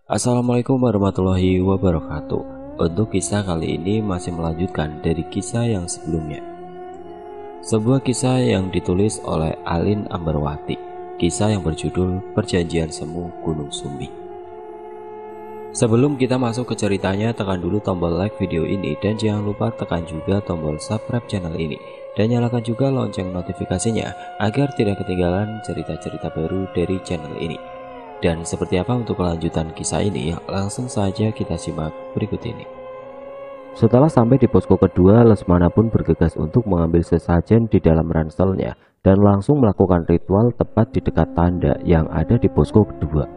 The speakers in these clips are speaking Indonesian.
Assalamualaikum warahmatullahi wabarakatuh. Untuk kisah kali ini masih melanjutkan dari kisah yang sebelumnya. Sebuah kisah yang ditulis oleh Alin Ambarwati. Kisah yang berjudul Perjanjian Semu Gunung Sumbing. Sebelum kita masuk ke ceritanya, tekan dulu tombol like video ini dan jangan lupa tekan juga tombol subscribe channel ini dan nyalakan juga lonceng notifikasinya agar tidak ketinggalan cerita-cerita baru dari channel ini. Dan seperti apa untuk kelanjutan kisah ini, langsung saja kita simak berikut ini. Setelah sampai di posko kedua, Lesmana pun bergegas untuk mengambil sesajen di dalam ranselnya dan langsung melakukan ritual tepat di dekat tanda yang ada di posko kedua.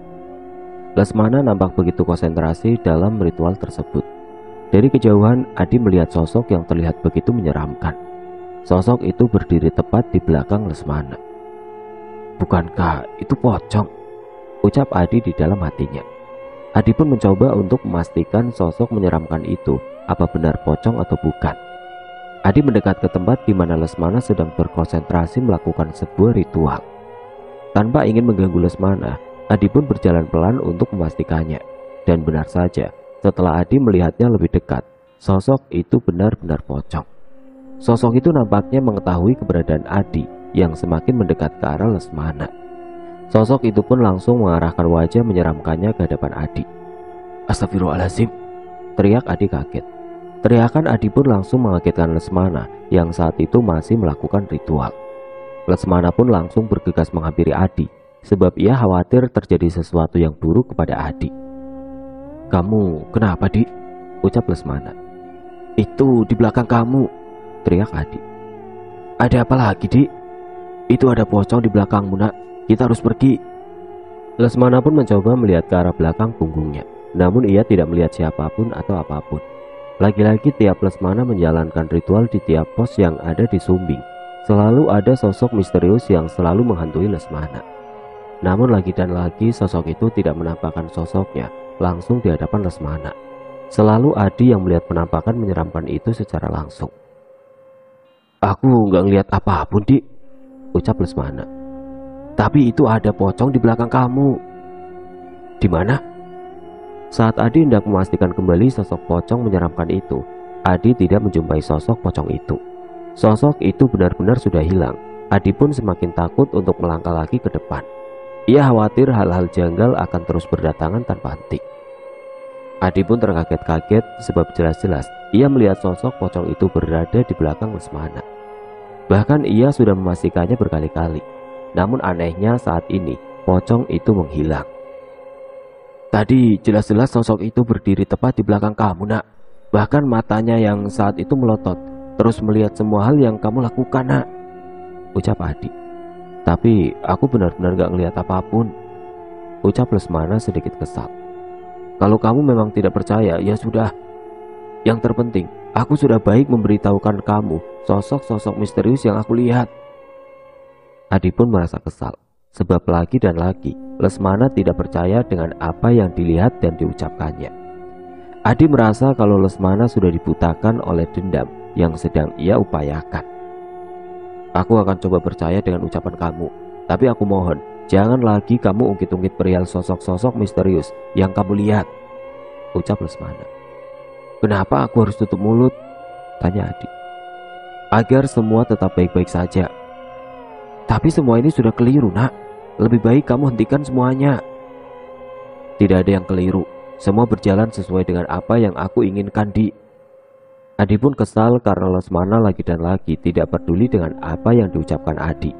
Lesmana nampak begitu konsentrasi dalam ritual tersebut. Dari kejauhan, Adi melihat sosok yang terlihat begitu menyeramkan. Sosok itu berdiri tepat di belakang Lesmana. "Bukankah itu pocong?" ucap Adi di dalam hatinya. Adi pun mencoba untuk memastikan sosok menyeramkan itu apa benar pocong atau bukan. Adi mendekat ke tempat di mana Lesmana sedang berkonsentrasi melakukan sebuah ritual. Tanpa ingin mengganggu Lesmana, Adi pun berjalan pelan untuk memastikannya. Dan benar saja, setelah Adi melihatnya lebih dekat, sosok itu benar-benar pocong. Sosok itu nampaknya mengetahui keberadaan Adi yang semakin mendekat ke arah Lesmana. Sosok itu pun langsung mengarahkan wajah menyeramkannya ke hadapan Adi. "Astagfirullahaladzim!" teriak Adi kaget. Teriakan Adi pun langsung mengagetkan Lesmana yang saat itu masih melakukan ritual. Lesmana pun langsung bergegas menghampiri Adi sebab ia khawatir terjadi sesuatu yang buruk kepada Adi. "Kamu kenapa, Dik?" ucap Lesmana. "Itu di belakang kamu," teriak Adi. "Ada apa lagi, Dik?" "Itu ada pocong di belakangmu, Nak. Kita harus pergi." Lesmana pun mencoba melihat ke arah belakang punggungnya, namun ia tidak melihat siapapun atau apapun. Lagi-lagi tiap Lesmana menjalankan ritual di tiap pos yang ada di Sumbing, selalu ada sosok misterius yang selalu menghantui Lesmana. Namun lagi dan lagi sosok itu tidak menampakkan sosoknya langsung di hadapan Lesmana. Selalu Adi yang melihat penampakan menyeramkan itu secara langsung. "Aku nggak ngelihat apapun, Dik," ucap Lesmana. "Tapi itu ada pocong di belakang kamu." "Di mana?" Saat Adi hendak memastikan kembali sosok pocong menyeramkan itu, Adi tidak menjumpai sosok pocong itu. Sosok itu benar-benar sudah hilang. Adi pun semakin takut untuk melangkah lagi ke depan. Ia khawatir hal-hal janggal akan terus berdatangan tanpa henti. Adi pun terkaget-kaget sebab jelas-jelas ia melihat sosok pocong itu berada di belakang Lesmana. Bahkan ia sudah memastikannya berkali-kali. Namun anehnya saat ini pocong itu menghilang. "Tadi jelas-jelas sosok itu berdiri tepat di belakang kamu, Nak. Bahkan matanya yang saat itu melotot terus melihat semua hal yang kamu lakukan, Nak," ucap Adi. "Tapi aku benar-benar gak ngelihat apapun," ucap Lesmana sedikit kesal. "Kalau kamu memang tidak percaya, ya sudah. Yang terpenting, aku sudah baik memberitahukan kamu sosok-sosok misterius yang aku lihat." Adi pun merasa kesal, sebab lagi dan lagi Lesmana tidak percaya dengan apa yang dilihat dan diucapkannya. Adi merasa kalau Lesmana sudah dibutakan oleh dendam yang sedang ia upayakan. "Aku akan coba percaya dengan ucapan kamu, tapi aku mohon jangan lagi kamu ungkit-ungkit perihal sosok-sosok misterius yang kamu lihat," ucap Lesmana. "Kenapa aku harus tutup mulut?" tanya Adi. "Agar semua tetap baik-baik saja." "Tapi semua ini sudah keliru, Nak. Lebih baik kamu hentikan semuanya." "Tidak ada yang keliru. Semua berjalan sesuai dengan apa yang aku inginkan, Di." Adi pun kesal karena Lesmana lagi dan lagi tidak peduli dengan apa yang diucapkan Adi.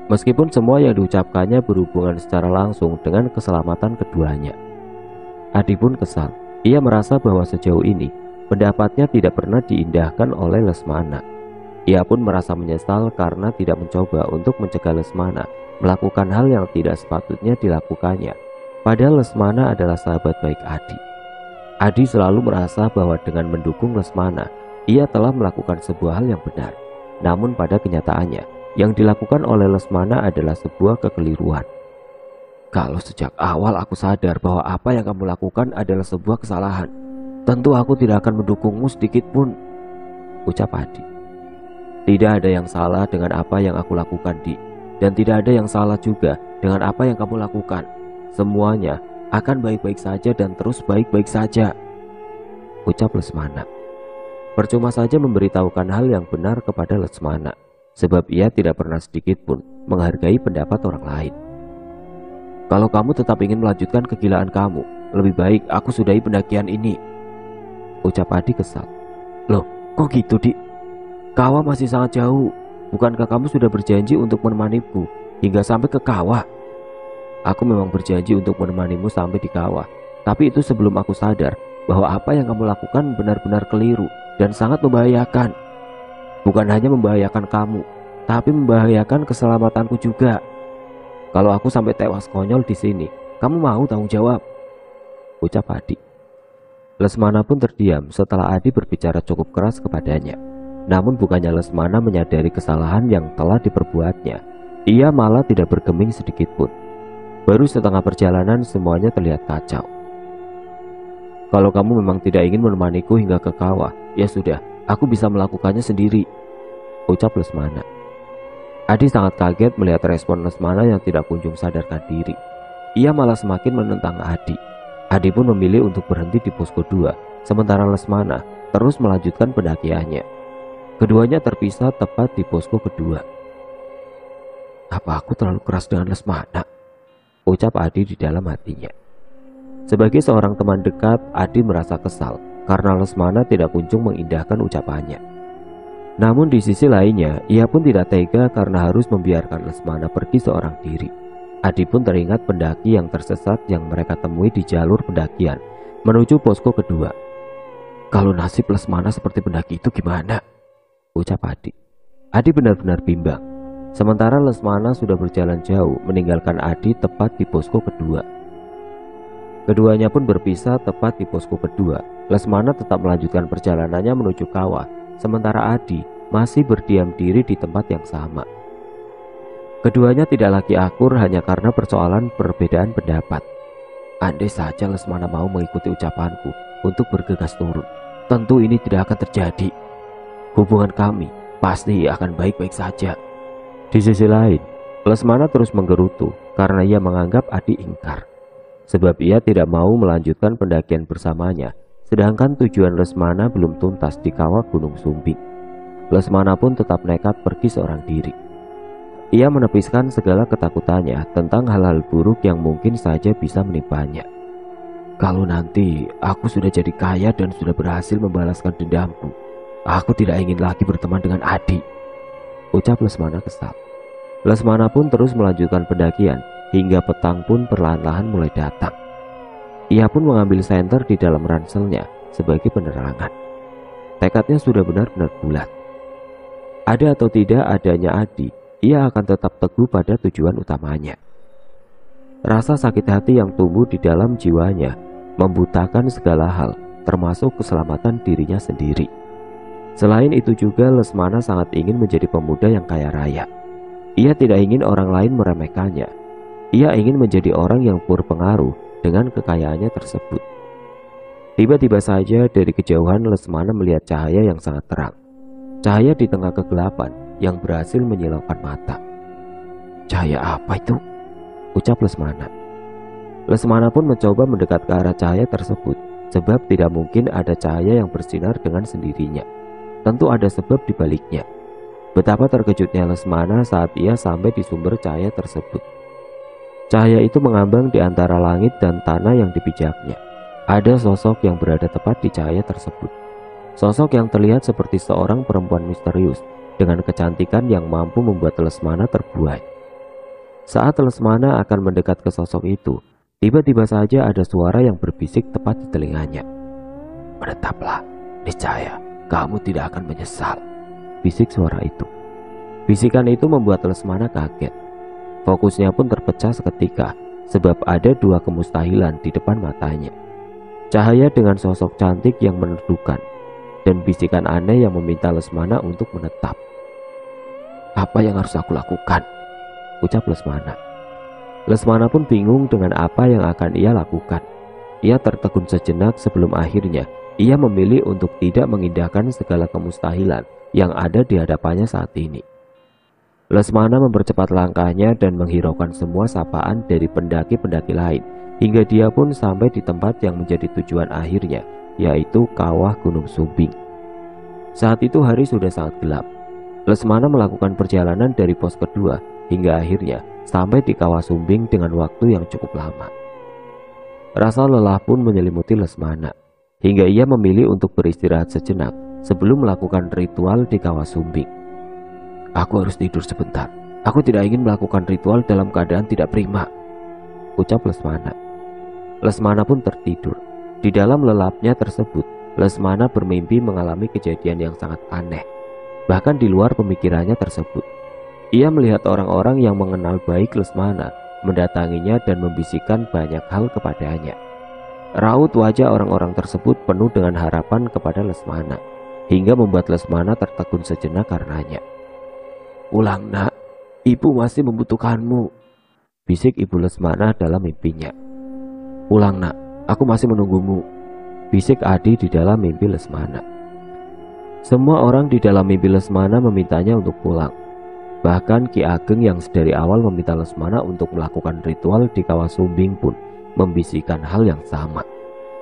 Meskipun semua yang diucapkannya berhubungan secara langsung dengan keselamatan keduanya. Adi pun kesal. Ia merasa bahwa sejauh ini pendapatnya tidak pernah diindahkan oleh Lesmana. Ia pun merasa menyesal karena tidak mencoba untuk mencegah Lesmana melakukan hal yang tidak sepatutnya dilakukannya. Padahal Lesmana adalah sahabat baik Adi. Adi selalu merasa bahwa dengan mendukung Lesmana, ia telah melakukan sebuah hal yang benar. Namun pada kenyataannya, yang dilakukan oleh Lesmana adalah sebuah kekeliruan. "Kalau sejak awal aku sadar bahwa apa yang kamu lakukan adalah sebuah kesalahan, tentu aku tidak akan mendukungmu sedikit pun," ucap Adi. "Tidak ada yang salah dengan apa yang aku lakukan, Di. Dan tidak ada yang salah juga dengan apa yang kamu lakukan. Semuanya akan baik-baik saja dan terus baik-baik saja, ucap Lesmana. Percuma saja memberitahukan hal yang benar kepada Lesmana, sebab ia tidak pernah sedikit pun menghargai pendapat orang lain. Kalau kamu tetap ingin melanjutkan kegilaan kamu, lebih baik aku sudahi pendakian ini, ucap Adi kesal. Loh, kok gitu, Dik? Kawah masih sangat jauh. Bukankah kamu sudah berjanji untuk menemaniku hingga sampai ke kawah? Aku memang berjanji untuk menemanimu sampai di kawah, tapi itu sebelum aku sadar bahwa apa yang kamu lakukan benar-benar keliru dan sangat membahayakan. Bukan hanya membahayakan kamu, tapi membahayakan keselamatanku juga. Kalau aku sampai tewas konyol di sini, kamu mau tanggung jawab? Ucap Adi. Lesmana pun terdiam setelah Adi berbicara cukup keras kepadanya. Namun bukannya Lesmana menyadari kesalahan yang telah diperbuatnya, ia malah tidak bergeming sedikit pun. Baru setengah perjalanan semuanya terlihat kacau. Kalau kamu memang tidak ingin menemaniku hingga ke kawah, ya sudah, aku bisa melakukannya sendiri, ucap Lesmana. Adi sangat kaget melihat respon Lesmana yang tidak kunjung sadarkan diri. Ia malah semakin menentang Adi. Adi pun memilih untuk berhenti di posko 2, sementara Lesmana terus melanjutkan pendakiannya. Keduanya terpisah tepat di posko kedua. Apa aku terlalu keras dengan Lesmana? Ucap Adi di dalam hatinya. Sebagai seorang teman dekat, Adi merasa kesal karena Lesmana tidak kunjung mengindahkan ucapannya. Namun di sisi lainnya, ia pun tidak tega karena harus membiarkan Lesmana pergi seorang diri. Adi pun teringat pendaki yang tersesat yang mereka temui di jalur pendakian menuju posko kedua. Kalau nasib Lesmana seperti pendaki itu gimana? Ucap Adi. Adi benar-benar bimbang. Sementara Lesmana sudah berjalan jauh meninggalkan Adi tepat di posko kedua. Keduanya pun berpisah tepat di posko kedua. Lesmana tetap melanjutkan perjalanannya menuju kawah, sementara Adi masih berdiam diri di tempat yang sama. Keduanya tidak lagi akur hanya karena persoalan perbedaan pendapat. Andai saja Lesmana mau mengikuti ucapanku untuk bergegas turun, tentu ini tidak akan terjadi. Hubungan kami pasti akan baik-baik saja. Di sisi lain, Lesmana terus menggerutu karena ia menganggap Adi ingkar. Sebab ia tidak mau melanjutkan pendakian bersamanya, sedangkan tujuan Lesmana belum tuntas di kawah Gunung Sumbing. Lesmana pun tetap nekat pergi seorang diri. Ia menepiskan segala ketakutannya tentang hal-hal buruk yang mungkin saja bisa menimpanya. Kalau nanti aku sudah jadi kaya dan sudah berhasil membalaskan dendamku, aku tidak ingin lagi berteman dengan Adi, ucap Lesmana kesal. Lesmana pun terus melanjutkan pendakian hingga petang pun perlahan-lahan mulai datang. Ia pun mengambil senter di dalam ranselnya sebagai penerangan. Tekadnya sudah benar-benar bulat. Ada atau tidak adanya Adi, ia akan tetap teguh pada tujuan utamanya. Rasa sakit hati yang tumbuh di dalam jiwanya membutakan segala hal, termasuk keselamatan dirinya sendiri. Selain itu juga Lesmana sangat ingin menjadi pemuda yang kaya raya. Ia tidak ingin orang lain meremehkannya. Ia ingin menjadi orang yang berpengaruh dengan kekayaannya tersebut. Tiba-tiba saja dari kejauhan Lesmana melihat cahaya yang sangat terang. Cahaya di tengah kegelapan yang berhasil menyilaukan mata. Cahaya apa itu? Ucap Lesmana. Lesmana pun mencoba mendekat ke arah cahaya tersebut, sebab tidak mungkin ada cahaya yang bersinar dengan sendirinya. Tentu ada sebab di baliknya. Betapa terkejutnya Lesmana saat ia sampai di sumber cahaya tersebut. Cahaya itu mengambang di antara langit dan tanah yang dipijaknya. Ada sosok yang berada tepat di cahaya tersebut. Sosok yang terlihat seperti seorang perempuan misterius dengan kecantikan yang mampu membuat Lesmana terbuai. Saat Lesmana akan mendekat ke sosok itu, tiba-tiba saja ada suara yang berbisik tepat di telinganya. Menetaplah, niscaya kamu tidak akan menyesal, bisik suara itu. Bisikan itu membuat Lesmana kaget. Fokusnya pun terpecah seketika, sebab ada dua kemustahilan di depan matanya. Cahaya dengan sosok cantik yang menedukkan, dan bisikan aneh yang meminta Lesmana untuk menetap. Apa yang harus aku lakukan? Ucap Lesmana. Lesmana pun bingung dengan apa yang akan ia lakukan. Ia tertegun sejenak sebelum akhirnya ia memilih untuk tidak mengindahkan segala kemustahilan yang ada di hadapannya saat ini. Lesmana mempercepat langkahnya dan menghiraukan semua sapaan dari pendaki-pendaki lain hingga dia pun sampai di tempat yang menjadi tujuan akhirnya, yaitu kawah Gunung Sumbing. Saat itu hari sudah sangat gelap. Lesmana melakukan perjalanan dari pos kedua hingga akhirnya sampai di kawah Sumbing dengan waktu yang cukup lama. Rasa lelah pun menyelimuti Lesmana, hingga ia memilih untuk beristirahat sejenak sebelum melakukan ritual di kawah Sumbing. "Aku harus tidur sebentar. Aku tidak ingin melakukan ritual dalam keadaan tidak prima," ucap Lesmana. Lesmana pun tertidur. Di dalam lelapnya tersebut, Lesmana bermimpi mengalami kejadian yang sangat aneh. Bahkan di luar pemikirannya tersebut, ia melihat orang-orang yang mengenal baik Lesmana mendatanginya dan membisikkan banyak hal kepadanya. Raut wajah orang-orang tersebut penuh dengan harapan kepada Lesmana, hingga membuat Lesmana tertegun sejenak karenanya. "Pulang nak, ibu masih membutuhkanmu," bisik ibu Lesmana dalam mimpinya. "Pulang nak, aku masih menunggumu," bisik Adi di dalam mimpi Lesmana. Semua orang di dalam mimpi Lesmana memintanya untuk pulang. Bahkan Ki Ageng yang dari awal meminta Lesmana untuk melakukan ritual di kawah Sumbing pun membisikkan hal yang sama.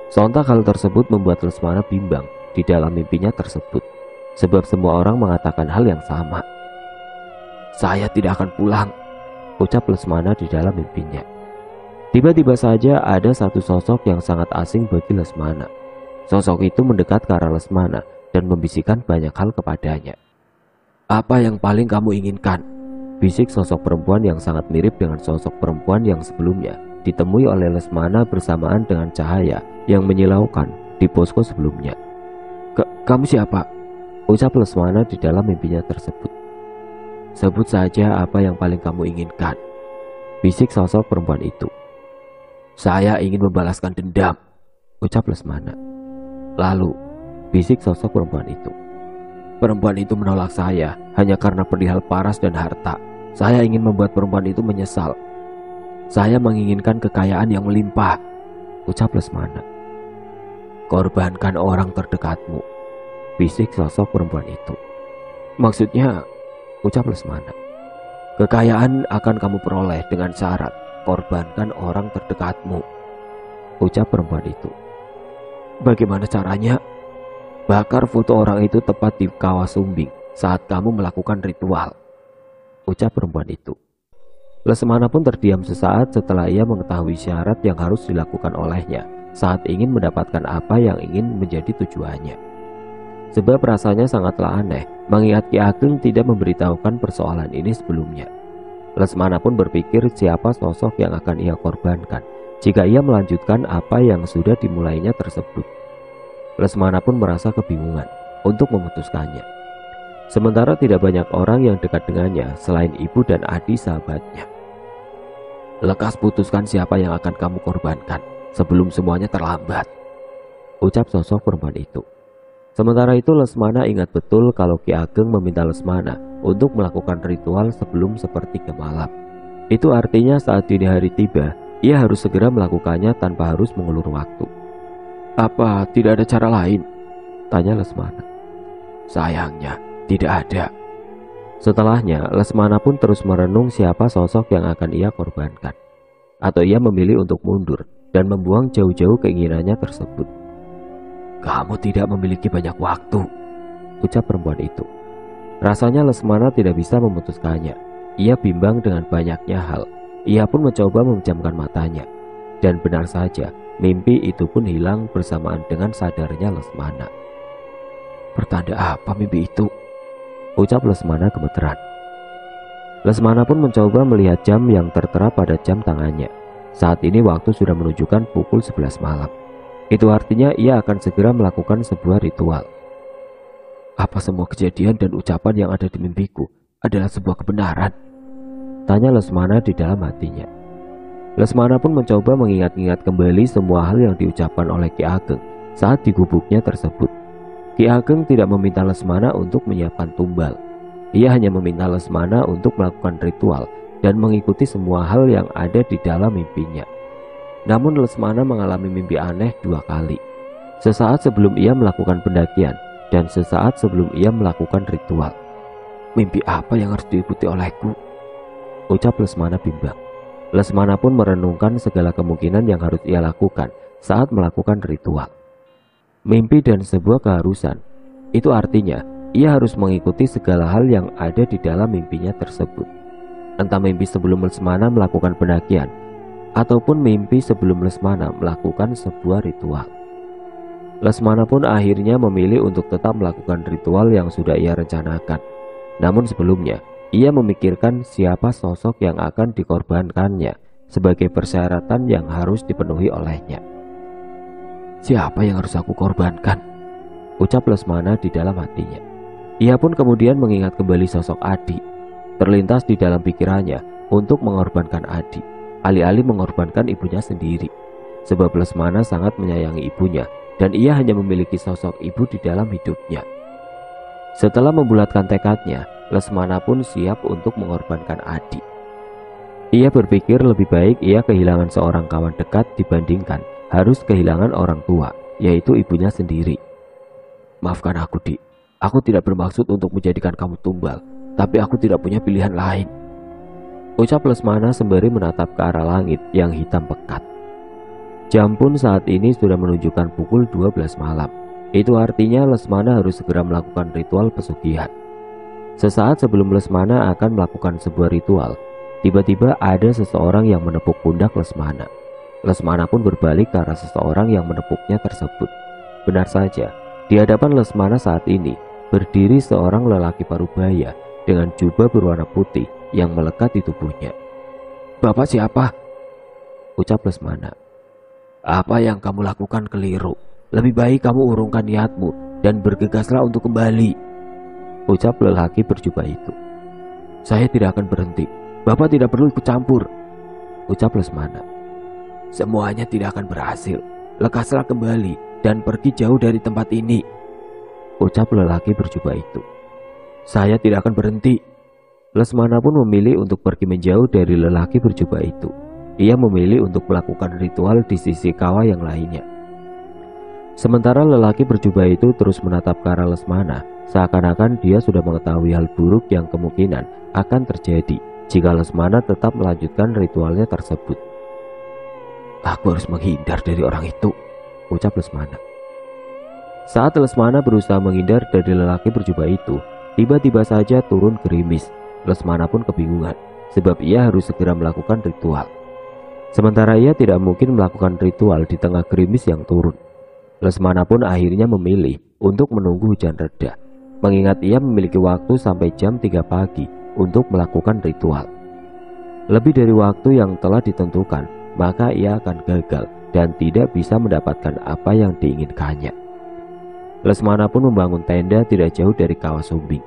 Sontak hal tersebut membuat Lesmana bimbang di dalam mimpinya tersebut, sebab semua orang mengatakan hal yang sama. "Saya tidak akan pulang," ucap Lesmana di dalam mimpinya. Tiba-tiba saja ada satu sosok yang sangat asing bagi Lesmana. Sosok itu mendekat ke arah Lesmana dan membisikkan banyak hal kepadanya. "Apa yang paling kamu inginkan?" bisik sosok perempuan yang sangat mirip dengan sosok perempuan yang sebelumnya ditemui oleh Lesmana bersamaan dengan cahaya yang menyilaukan di posko sebelumnya. Kamu siapa?" ucap Lesmana di dalam mimpinya tersebut. "Sebut saja apa yang paling kamu inginkan," bisik sosok perempuan itu. "Saya ingin membalaskan dendam," ucap Lesmana. "Lalu," bisik sosok perempuan itu. "Perempuan itu menolak saya hanya karena perihal paras dan harta. Saya ingin membuat perempuan itu menyesal. Saya menginginkan kekayaan yang melimpah," ucap Lesmana. "Korbankan orang terdekatmu," bisik sosok perempuan itu. "Maksudnya," ucap Lesmana. "Kekayaan akan kamu peroleh dengan syarat korbankan orang terdekatmu," ucap perempuan itu. "Bagaimana caranya?" "Bakar foto orang itu tepat di kawah Sumbing saat kamu melakukan ritual," ucap perempuan itu. Lesmana pun terdiam sesaat setelah ia mengetahui syarat yang harus dilakukan olehnya saat ingin mendapatkan apa yang ingin menjadi tujuannya. Sebab rasanya sangatlah aneh mengingat Ki Ageng tidak memberitahukan persoalan ini sebelumnya. Lesmana pun berpikir siapa sosok yang akan ia korbankan jika ia melanjutkan apa yang sudah dimulainya tersebut. Lesmana pun merasa kebingungan untuk memutuskannya. Sementara tidak banyak orang yang dekat dengannya selain ibu dan Adi sahabatnya. "Lekas putuskan siapa yang akan kamu korbankan sebelum semuanya terlambat," ucap sosok perempuan itu. Sementara itu Lesmana ingat betul kalau Ki Ageng meminta Lesmana untuk melakukan ritual sebelum sepertiga malam. Itu artinya saat dini hari tiba, ia harus segera melakukannya tanpa harus mengulur waktu. "Apa tidak ada cara lain?" tanya Lesmana. "Sayangnya tidak ada." Setelahnya Lesmana pun terus merenung siapa sosok yang akan ia korbankan. Atau ia memilih untuk mundur dan membuang jauh-jauh keinginannya tersebut. "Kamu tidak memiliki banyak waktu," ucap perempuan itu. Rasanya Lesmana tidak bisa memutuskannya. Ia bimbang dengan banyaknya hal. Ia pun mencoba memejamkan matanya. Dan benar saja, mimpi itu pun hilang bersamaan dengan sadarnya Lesmana. "Pertanda apa mimpi itu?" ucap Lesmana gemeteran. Lesmana pun mencoba melihat jam yang tertera pada jam tangannya. Saat ini waktu sudah menunjukkan pukul 11 malam. Itu artinya ia akan segera melakukan sebuah ritual. "Apa semua kejadian dan ucapan yang ada di mimpiku adalah sebuah kebenaran?" tanya Lesmana di dalam hatinya. Lesmana pun mencoba mengingat-ingat kembali semua hal yang diucapkan oleh Ki Ageng saat di gubuknya tersebut. Ki Ageng tidak meminta Lesmana untuk menyiapkan tumbal. Ia hanya meminta Lesmana untuk melakukan ritual dan mengikuti semua hal yang ada di dalam mimpinya. Namun Lesmana mengalami mimpi aneh 2 kali. Sesaat sebelum ia melakukan pendakian dan sesaat sebelum ia melakukan ritual. "Mimpi apa yang harus diikuti olehku?" ucap Lesmana bimbang. Lesmana pun merenungkan segala kemungkinan yang harus ia lakukan saat melakukan ritual. Mimpi dan sebuah keharusan, itu artinya ia harus mengikuti segala hal yang ada di dalam mimpinya tersebut. Entah mimpi sebelum Lesmana melakukan pendakian, ataupun mimpi sebelum Lesmana melakukan sebuah ritual. Lesmana pun akhirnya memilih untuk tetap melakukan ritual yang sudah ia rencanakan. Namun sebelumnya, ia memikirkan siapa sosok yang akan dikorbankannya sebagai persyaratan yang harus dipenuhi olehnya. Siapa yang harus aku korbankan? Ucap Lesmana di dalam hatinya. Ia pun kemudian mengingat kembali sosok Adi. Terlintas di dalam pikirannya untuk mengorbankan Adi, alih-alih mengorbankan ibunya sendiri. Sebab Lesmana sangat menyayangi ibunya dan ia hanya memiliki sosok ibu di dalam hidupnya. Setelah membulatkan tekadnya, Lesmana pun siap untuk mengorbankan Adi. Ia berpikir lebih baik ia kehilangan seorang kawan dekat dibandingkan harus kehilangan orang tua, yaitu ibunya sendiri. Maafkan aku, Dik. Aku tidak bermaksud untuk menjadikan kamu tumbal, tapi aku tidak punya pilihan lain. Ucap Lesmana sembari menatap ke arah langit yang hitam pekat. Jam pun saat ini sudah menunjukkan pukul 12 malam. Itu artinya Lesmana harus segera melakukan ritual pesugihan. Sesaat sebelum Lesmana akan melakukan sebuah ritual, tiba-tiba ada seseorang yang menepuk pundak Lesmana. Lesmana pun berbalik ke arah seseorang yang menepuknya tersebut. Benar saja, di hadapan Lesmana saat ini berdiri seorang lelaki parubaya dengan jubah berwarna putih yang melekat di tubuhnya. Bapak siapa? Ucap Lesmana. Apa yang kamu lakukan keliru. Lebih baik kamu urungkan niatmu dan bergegaslah untuk kembali. Ucap lelaki berjubah itu. Saya tidak akan berhenti. Bapak tidak perlu ikut campur. Ucap Lesmana. Semuanya tidak akan berhasil. Lekaslah kembali dan pergi jauh dari tempat ini. Ucap lelaki berjubah itu. Saya tidak akan berhenti. Lesmana pun memilih untuk pergi menjauh dari lelaki berjubah itu. Ia memilih untuk melakukan ritual di sisi kawah yang lainnya. Sementara lelaki berjubah itu terus menatap ke arah Lesmana, seakan-akan dia sudah mengetahui hal buruk yang kemungkinan akan terjadi jika Lesmana tetap melanjutkan ritualnya tersebut. Aku harus menghindar dari orang itu, ucap Lesmana. Saat Lesmana berusaha menghindar dari lelaki berjubah itu, tiba-tiba saja turun gerimis. Lesmana pun kebingungan, sebab ia harus segera melakukan ritual. Sementara ia tidak mungkin melakukan ritual di tengah gerimis yang turun. Lesmana pun akhirnya memilih untuk menunggu hujan reda, mengingat ia memiliki waktu sampai jam 3 pagi untuk melakukan ritual. Lebih dari waktu yang telah ditentukan, maka ia akan gagal dan tidak bisa mendapatkan apa yang diinginkannya. Lesmana pun membangun tenda tidak jauh dari kawah sumbing.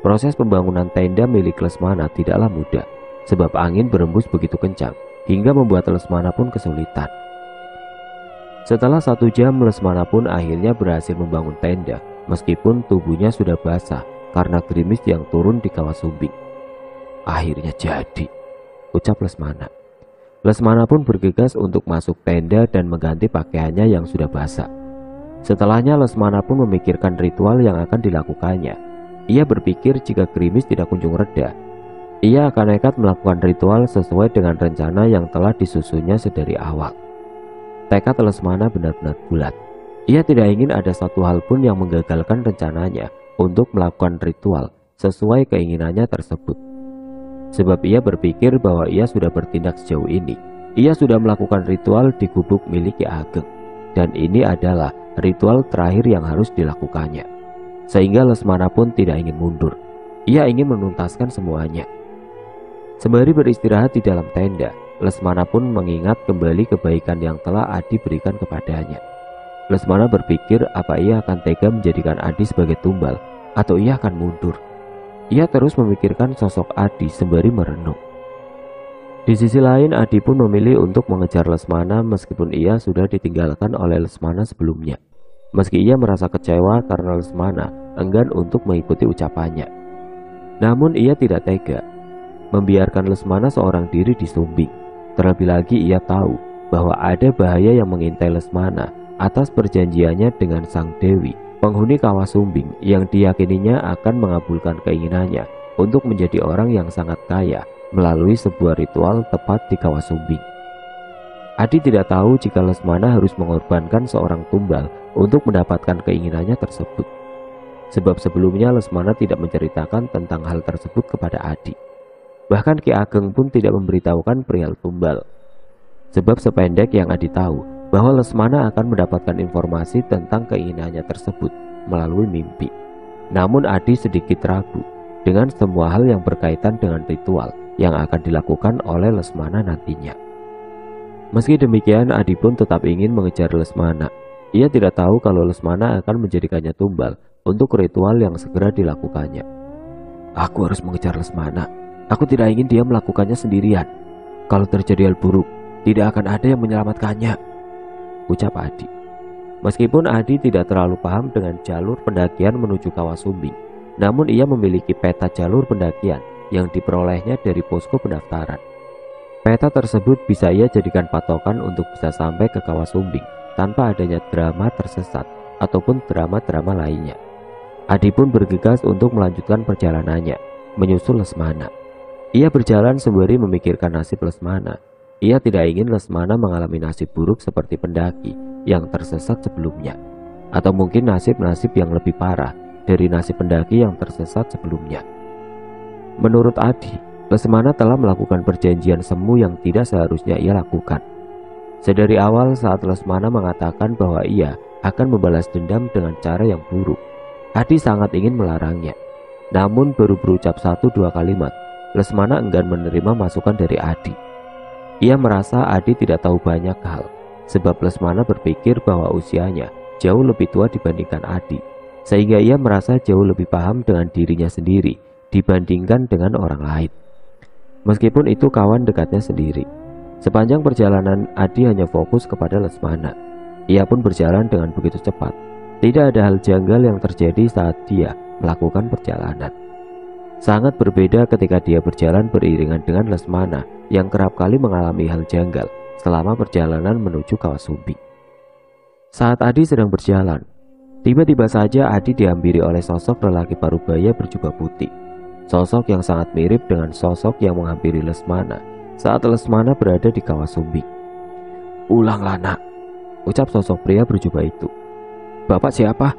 Proses pembangunan tenda milik Lesmana tidaklah mudah, sebab angin berembus begitu kencang hingga membuat Lesmana pun kesulitan. Setelah 1 jam, Lesmana pun akhirnya berhasil membangun tenda, meskipun tubuhnya sudah basah karena gerimis yang turun di kawah sumbing. Akhirnya jadi, ucap Lesmana. Lesmana pun bergegas untuk masuk tenda dan mengganti pakaiannya yang sudah basah. Setelahnya Lesmana pun memikirkan ritual yang akan dilakukannya. Ia berpikir jika gerimis tidak kunjung reda, ia akan nekat melakukan ritual sesuai dengan rencana yang telah disusunnya sedari awal. Tekad Lesmana benar-benar bulat. Ia tidak ingin ada satu hal pun yang menggagalkan rencananya untuk melakukan ritual sesuai keinginannya tersebut. Sebab ia berpikir bahwa ia sudah bertindak sejauh ini. Ia sudah melakukan ritual di gubuk milik Ki Ageng, dan ini adalah ritual terakhir yang harus dilakukannya. Sehingga Lesmana pun tidak ingin mundur. Ia ingin menuntaskan semuanya. Sembari beristirahat di dalam tenda, Lesmana pun mengingat kembali kebaikan yang telah Adi berikan kepadanya. Lesmana berpikir apa ia akan tega menjadikan Adi sebagai tumbal atau ia akan mundur. Ia terus memikirkan sosok Adi sembari merenung. Di sisi lain, Adi pun memilih untuk mengejar Lesmana meskipun ia sudah ditinggalkan oleh Lesmana sebelumnya. Meski ia merasa kecewa karena Lesmana enggan untuk mengikuti ucapannya. Namun ia tidak tega membiarkan Lesmana seorang diri di sumbing. Terlebih lagi ia tahu bahwa ada bahaya yang mengintai Lesmana atas perjanjiannya dengan Sang Dewi, penghuni kawah sumbing yang diyakininya akan mengabulkan keinginannya untuk menjadi orang yang sangat kaya melalui sebuah ritual tepat di Kawah Sumbing. Adi tidak tahu jika Lesmana harus mengorbankan seorang tumbal untuk mendapatkan keinginannya tersebut. Sebab sebelumnya Lesmana tidak menceritakan tentang hal tersebut kepada Adi. Bahkan Ki Ageng pun tidak memberitahukan perihal tumbal. Sebab sependek yang Adi tahu, bahwa Lesmana akan mendapatkan informasi tentang keinginannya tersebut melalui mimpi. Namun Adi sedikit ragu dengan semua hal yang berkaitan dengan ritual yang akan dilakukan oleh Lesmana nantinya. Meski demikian, Adi pun tetap ingin mengejar Lesmana. Ia tidak tahu kalau Lesmana akan menjadikannya tumbal untuk ritual yang segera dilakukannya. Aku harus mengejar Lesmana. Aku tidak ingin dia melakukannya sendirian. Kalau terjadi hal buruk, tidak akan ada yang menyelamatkannya, ucap Adi. Meskipun Adi tidak terlalu paham dengan jalur pendakian menuju Kawah Sumbing, namun ia memiliki peta jalur pendakian yang diperolehnya dari posko pendaftaran. Peta tersebut bisa ia jadikan patokan untuk bisa sampai ke Kawah Sumbing tanpa adanya drama tersesat ataupun drama-drama lainnya. Adi pun bergegas untuk melanjutkan perjalanannya, menyusul Lesmana. Ia berjalan sembari memikirkan nasib Lesmana. Ia tidak ingin Lesmana mengalami nasib buruk seperti pendaki yang tersesat sebelumnya, atau mungkin nasib-nasib yang lebih parah dari nasib pendaki yang tersesat sebelumnya. Menurut Adi, Lesmana telah melakukan perjanjian semu yang tidak seharusnya ia lakukan. Sedari awal saat Lesmana mengatakan bahwa ia akan membalas dendam dengan cara yang buruk, Adi sangat ingin melarangnya. Namun baru berucap 1-2 kalimat, Lesmana enggan menerima masukan dari Adi. Ia merasa Adi tidak tahu banyak hal, sebab Lesmana berpikir bahwa usianya jauh lebih tua dibandingkan Adi, sehingga ia merasa jauh lebih paham dengan dirinya sendiri dibandingkan dengan orang lain. Meskipun itu kawan dekatnya sendiri. Sepanjang perjalanan Adi hanya fokus kepada Lesmana. Ia pun berjalan dengan begitu cepat. Tidak ada hal janggal yang terjadi saat dia melakukan perjalanan. Sangat berbeda ketika dia berjalan beriringan dengan Lesmana yang kerap kali mengalami hal janggal selama perjalanan menuju Kawah Sumbing. Saat Adi sedang berjalan, tiba-tiba saja Adi dihampiri oleh sosok lelaki parubaya berjubah putih. Sosok yang sangat mirip dengan sosok yang menghampiri Lesmana saat Lesmana berada di Kawah Sumbing. "Pulanglah nak," ucap sosok pria berjubah itu. "Bapak siapa?"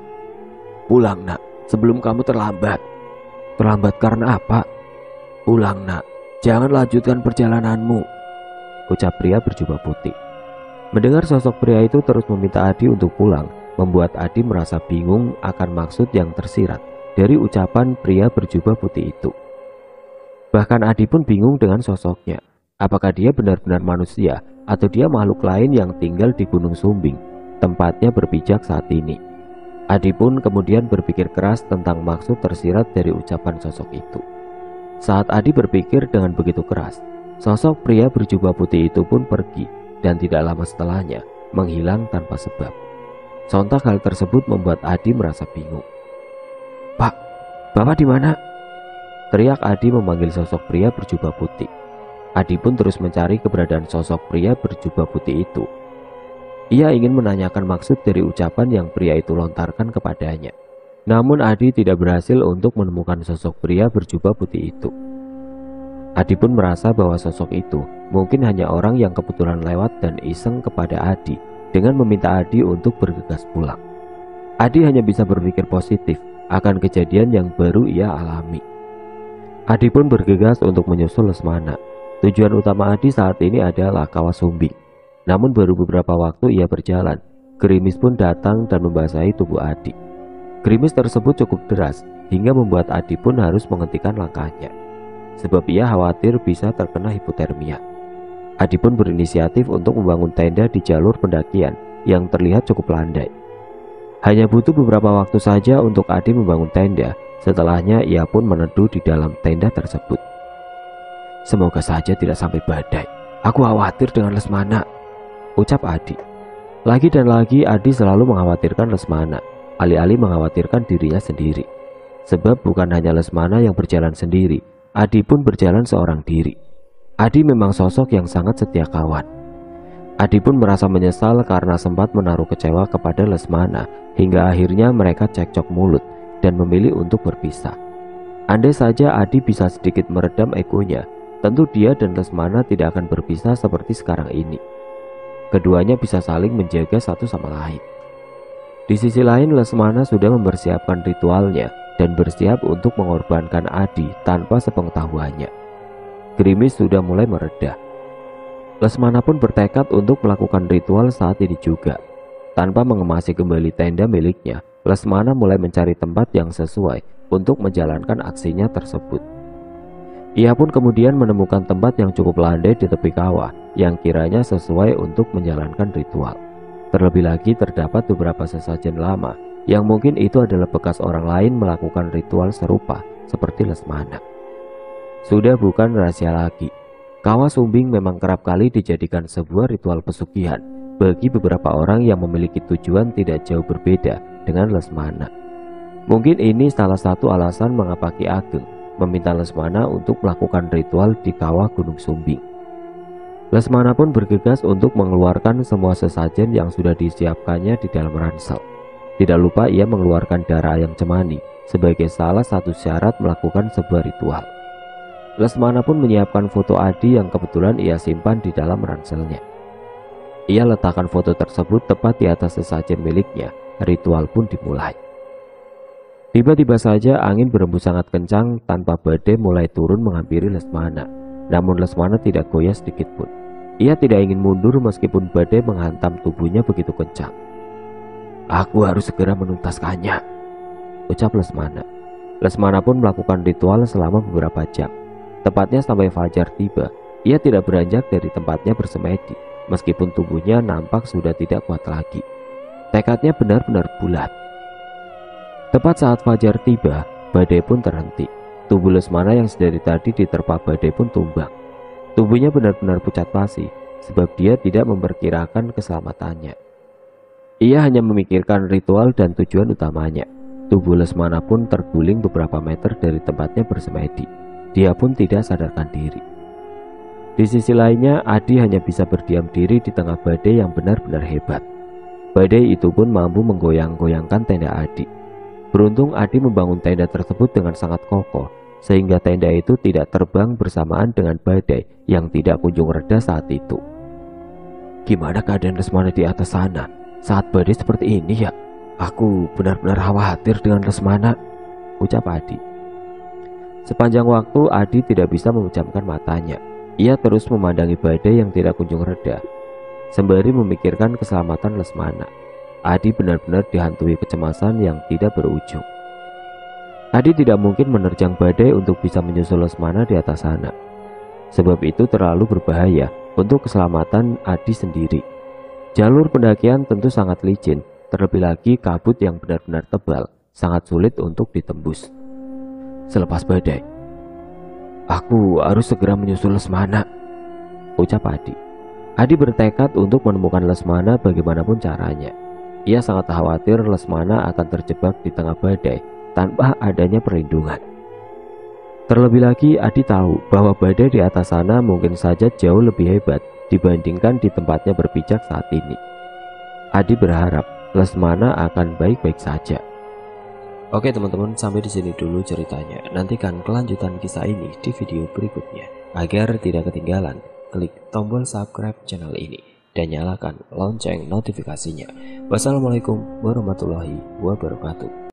"Pulang nak, sebelum kamu terlambat." "Terlambat karena apa?" "Pulang nak, jangan lanjutkan perjalananmu," ucap pria berjubah putih. Mendengar sosok pria itu terus meminta Adi untuk pulang, membuat Adi merasa bingung akan maksud yang tersirat dari ucapan pria berjubah putih itu. Bahkan Adi pun bingung dengan sosoknya. Apakah dia benar-benar manusia atau dia makhluk lain yang tinggal di Gunung Sumbing, tempatnya berpijak saat ini? Adi pun kemudian berpikir keras tentang maksud tersirat dari ucapan sosok itu. Saat Adi berpikir dengan begitu keras, sosok pria berjubah putih itu pun pergi dan tidak lama setelahnya menghilang tanpa sebab. Sontak hal tersebut membuat Adi merasa bingung. "Pak, Bapak di mana?" teriak Adi memanggil sosok pria berjubah putih. Adi pun terus mencari keberadaan sosok pria berjubah putih itu. Ia ingin menanyakan maksud dari ucapan yang pria itu lontarkan kepadanya. Namun Adi tidak berhasil untuk menemukan sosok pria berjubah putih itu. Adi pun merasa bahwa sosok itu mungkin hanya orang yang kebetulan lewat dan iseng kepada Adi dengan meminta Adi untuk bergegas pulang. Adi hanya bisa berpikir positif akan kejadian yang baru ia alami. Adi pun bergegas untuk menyusul Lesmana. Tujuan utama Adi saat ini adalah Kawah Sumbing. Namun baru beberapa waktu ia berjalan, gerimis pun datang dan membasahi tubuh Adi. Gerimis tersebut cukup deras hingga membuat Adi pun harus menghentikan langkahnya, sebab ia khawatir bisa terkena hipotermia. Adi pun berinisiatif untuk membangun tenda di jalur pendakian yang terlihat cukup landai. Hanya butuh beberapa waktu saja untuk Adi membangun tenda. Setelahnya ia pun meneduh di dalam tenda tersebut. "Semoga saja tidak sampai badai. Aku khawatir dengan Lesmana," ucap Adi. Lagi dan lagi Adi selalu mengkhawatirkan Lesmana, alih-alih mengkhawatirkan dirinya sendiri. Sebab bukan hanya Lesmana yang berjalan sendiri, Adi pun berjalan seorang diri. Adi memang sosok yang sangat setia kawan. Adi pun merasa menyesal karena sempat menaruh kecewa kepada Lesmana hingga akhirnya mereka cekcok mulut dan memilih untuk berpisah. Andai saja Adi bisa sedikit meredam egonya tentu dia dan Lesmana tidak akan berpisah seperti sekarang ini. Keduanya bisa saling menjaga satu sama lain. Di sisi lain, Lesmana sudah mempersiapkan ritualnya dan bersiap untuk mengorbankan Adi tanpa sepengetahuannya. Gerimis sudah mulai mereda. Lesmana pun bertekad untuk melakukan ritual saat ini juga. Tanpa mengemasi kembali tenda miliknya, Lesmana mulai mencari tempat yang sesuai untuk menjalankan aksinya tersebut. Ia pun kemudian menemukan tempat yang cukup landai di tepi kawah yang kiranya sesuai untuk menjalankan ritual. Terlebih lagi terdapat beberapa sesajen lama yang mungkin itu adalah bekas orang lain melakukan ritual serupa seperti Lesmana. Sudah bukan rahasia lagi, Kawah Sumbing memang kerap kali dijadikan sebuah ritual pesugihan bagi beberapa orang yang memiliki tujuan tidak jauh berbeda dengan Lesmana. Mungkin ini salah satu alasan mengapa Ki Ageng meminta Lesmana untuk melakukan ritual di kawah Gunung Sumbing. Lesmana pun bergegas untuk mengeluarkan semua sesajen yang sudah disiapkannya di dalam ransel. Tidak lupa ia mengeluarkan darah ayam cemani sebagai salah satu syarat melakukan sebuah ritual. Lesmana pun menyiapkan foto Adi yang kebetulan ia simpan di dalam ranselnya. Ia letakkan foto tersebut tepat di atas sesajen miliknya. Ritual pun dimulai. Tiba-tiba saja angin berembus sangat kencang tanpa badai mulai turun menghampiri Lesmana. Namun Lesmana tidak goyah sedikit pun. Ia tidak ingin mundur meskipun badai menghantam tubuhnya begitu kencang. "Aku harus segera menuntaskannya," ucap Lesmana. Lesmana pun melakukan ritual selama beberapa jam. Tepatnya sampai fajar tiba, ia tidak beranjak dari tempatnya bersemedi, meskipun tubuhnya nampak sudah tidak kuat lagi. Tekadnya benar-benar bulat. Tepat saat fajar tiba, badai pun terhenti. Tubuh Lesmana yang sedari tadi diterpa badai pun tumbang. Tubuhnya benar-benar pucat pasi, sebab dia tidak memperkirakan keselamatannya. Ia hanya memikirkan ritual dan tujuan utamanya. Tubuh Lesmana pun terguling beberapa meter dari tempatnya bersemedi. Dia pun tidak sadarkan diri. Di sisi lainnya, Adi hanya bisa berdiam diri di tengah badai yang benar-benar hebat. Badai itu pun mampu menggoyang-goyangkan tenda Adi. Beruntung Adi membangun tenda tersebut dengan sangat kokoh, sehingga tenda itu tidak terbang bersamaan dengan badai yang tidak kunjung reda saat itu. "Gimana keadaan Lesmana di atas sana saat badai seperti ini ya? Aku benar-benar khawatir dengan Lesmana," ucap Adi. Sepanjang waktu Adi tidak bisa memejamkan matanya. Ia terus memandangi badai yang tidak kunjung reda, sembari memikirkan keselamatan Lesmana. Adi benar-benar dihantui kecemasan yang tidak berujung. Adi tidak mungkin menerjang badai untuk bisa menyusul Lesmana di atas sana. Sebab itu terlalu berbahaya untuk keselamatan Adi sendiri. Jalur pendakian tentu sangat licin, terlebih lagi kabut yang benar-benar tebal, sangat sulit untuk ditembus. Selepas badai, "Aku harus segera menyusul Lesmana," ucap Adi. Adi bertekad untuk menemukan Lesmana bagaimanapun caranya. Ia sangat khawatir Lesmana akan terjebak di tengah badai tanpa adanya perlindungan. Terlebih lagi Adi tahu bahwa badai di atas sana mungkin saja jauh lebih hebat dibandingkan di tempatnya berpijak saat ini. Adi berharap Lesmana akan baik-baik saja. Oke teman-teman, sampai di sini dulu ceritanya. Nantikan kelanjutan kisah ini di video berikutnya. Agar tidak ketinggalan, klik tombol subscribe channel ini dan nyalakan lonceng notifikasinya. Wassalamualaikum warahmatullahi wabarakatuh.